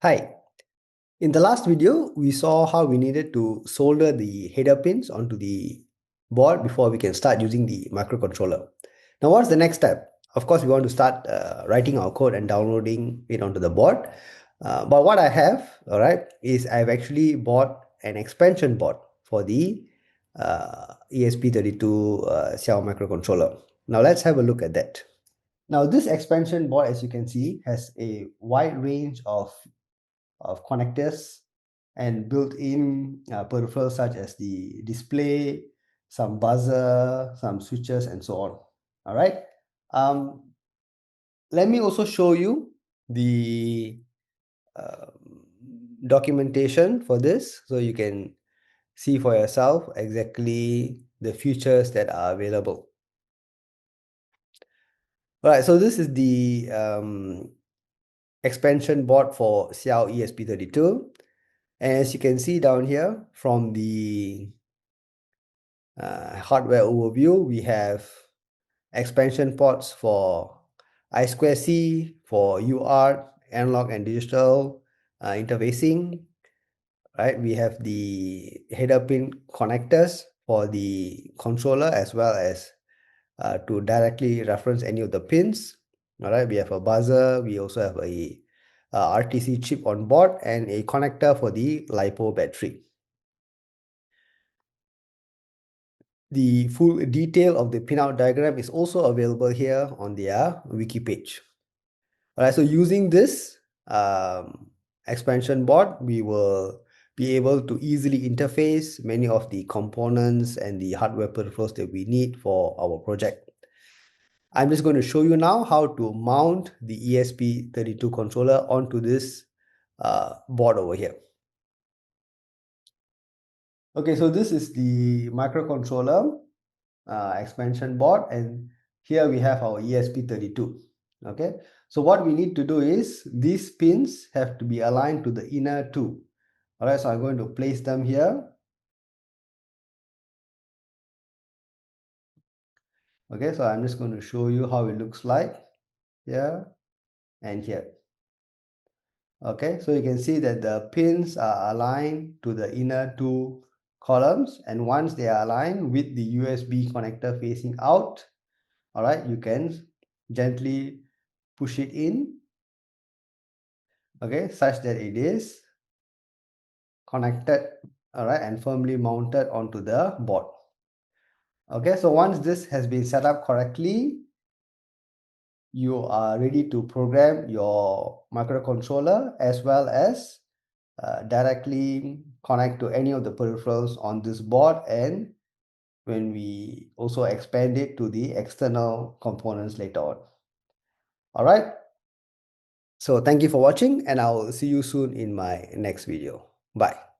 Hi, in the last video, we saw how we needed to solder the header pins onto the board before we can start using the microcontroller. Now, what's the next step? Of course, we want to start writing our code and downloading it onto the board. But what I have, all right, is I've actually bought an expansion board for the ESP32 XIAO microcontroller. Now, let's have a look at that. Now, this expansion board, as you can see, has a wide range of connectors and built-in peripherals such as the display, some buzzer, some switches, and so on. All right. Let me also show you the documentation for this so you can see for yourself exactly the features that are available. All right, so this is the expansion board for XIAO ESP32. And as you can see down here from the hardware overview, we have expansion ports for I2C, for UART, analog and digital interfacing, right? We have the header pin connectors for the controller as well as to directly reference any of the pins. All right, we have a buzzer, we also have a RTC chip on board and a connector for the LiPo battery. The full detail of the pinout diagram is also available here on their wiki page. All right, so using this expansion board, we will be able to easily interface many of the components and the hardware peripherals that we need for our project. I'm just going to show you now how to mount the ESP32 controller onto this board over here. Okay, so this is the microcontroller expansion board, and here we have our ESP32. Okay, so what we need to do is these pins have to be aligned to the inner two. All right, so I'm going to place them here. Okay, so I'm just going to show you how it looks like here and here. Okay, so you can see that the pins are aligned to the inner two columns, and once they are aligned with the USB connector facing out, all right, you can gently push it in, okay, such that it is connected, all right, and firmly mounted onto the board. Okay, so once this has been set up correctly, you are ready to program your microcontroller as well as directly connect to any of the peripherals on this board, and when we also expand it to the external components later on. All right, so thank you for watching, and I'll see you soon in my next video. Bye.